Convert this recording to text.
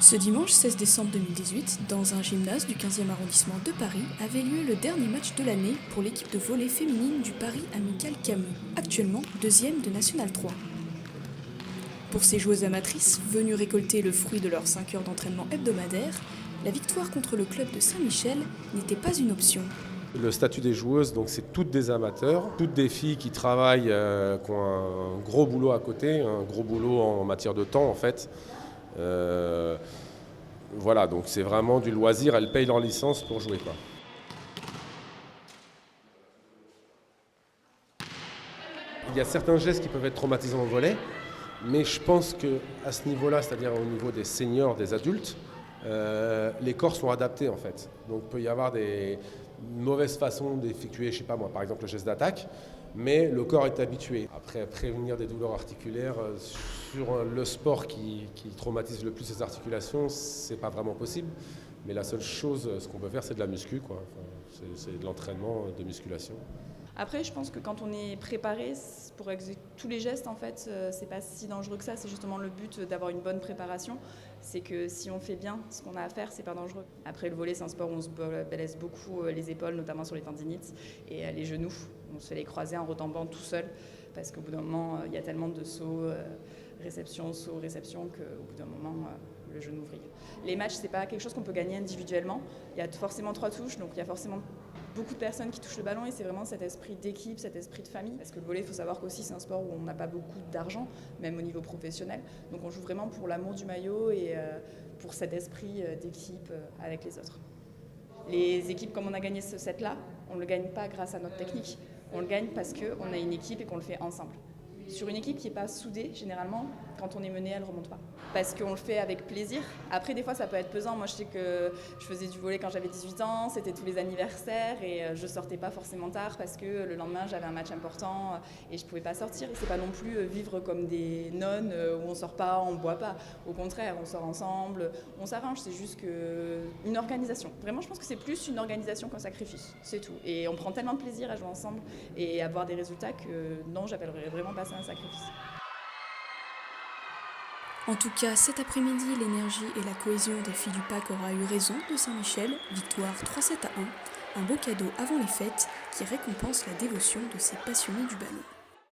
Ce dimanche 16 décembre 2018, dans un gymnase du 15e arrondissement de Paris, avait lieu le dernier match de l'année pour l'équipe de volley féminine du Paris Amical Camus, actuellement deuxième de National 3. Pour ces joueuses amatrices, venues récolter le fruit de leurs 5 heures d'entraînement hebdomadaire, la victoire contre le club de Saint-Michel n'était pas une option. Le statut des joueuses, donc c'est toutes des amateurs, toutes des filles qui travaillent, qui ont un gros boulot à côté, un gros boulot en matière de temps en fait. Voilà, donc c'est vraiment du loisir, elles payent leur licence pour jouer, quoi. Il y a certains gestes qui peuvent être traumatisants au volley, mais je pense qu'à ce niveau-là, c'est-à-dire au niveau des seniors, des adultes, les corps sont adaptés en fait. Donc il peut y avoir des mauvaises façons d'effectuer, je sais pas moi, par exemple le geste d'attaque, mais le corps est habitué. Après, prévenir des douleurs articulaires sur le sport qui traumatise le plus les articulations, c'est pas vraiment possible. Mais la seule chose, ce qu'on peut faire, c'est de la muscu, quoi. Enfin, c'est de l'entraînement de musculation. Après, je pense que quand on est préparé pour exécuter tous les gestes, en fait, c'est pas si dangereux que ça. C'est justement le but d'avoir une bonne préparation. C'est que si on fait bien ce qu'on a à faire, c'est pas dangereux. Après, le volley, c'est un sport où on se blesse beaucoup les épaules, notamment sur les tendinites, et les genoux. On se fait les croiser en retombant tout seul, parce qu'au bout d'un moment, il y a tellement de sauts, réception, saut, réception, qu'au bout d'un moment, le genou vrille. Les matchs, c'est pas quelque chose qu'on peut gagner individuellement. Il y a forcément 3 touches, donc il y a forcément beaucoup de personnes qui touchent le ballon et c'est vraiment cet esprit d'équipe, cet esprit de famille. Parce que le volley, il faut savoir qu'aussi c'est un sport où on n'a pas beaucoup d'argent, même au niveau professionnel. Donc on joue vraiment pour l'amour du maillot et pour cet esprit d'équipe avec les autres. Les équipes, comme on a gagné ce set-là, on ne le gagne pas grâce à notre technique. On le gagne parce qu'on a une équipe et qu'on le fait ensemble. Sur une équipe qui n'est pas soudée, généralement, quand on est mené, elle ne remonte pas. Parce qu'on le fait avec plaisir. Après, des fois, ça peut être pesant. Moi, je sais que je faisais du volley quand j'avais 18 ans, c'était tous les anniversaires et je ne sortais pas forcément tard parce que le lendemain, j'avais un match important et je ne pouvais pas sortir. Ce n'est pas non plus vivre comme des nonnes où on ne sort pas, on ne boit pas. Au contraire, on sort ensemble, on s'arrange. C'est juste une organisation. Vraiment, je pense que c'est plus une organisation qu'un sacrifice. C'est tout. Et on prend tellement de plaisir à jouer ensemble et à avoir des résultats que non, j'appellerais vraiment pas ça un sacrifice. En tout cas, cet après-midi, l'énergie et la cohésion des filles du PAC aura eu raison de Saint-Michel, victoire 3-7-1, un beau cadeau avant les fêtes qui récompense la dévotion de ces passionnés du ballon.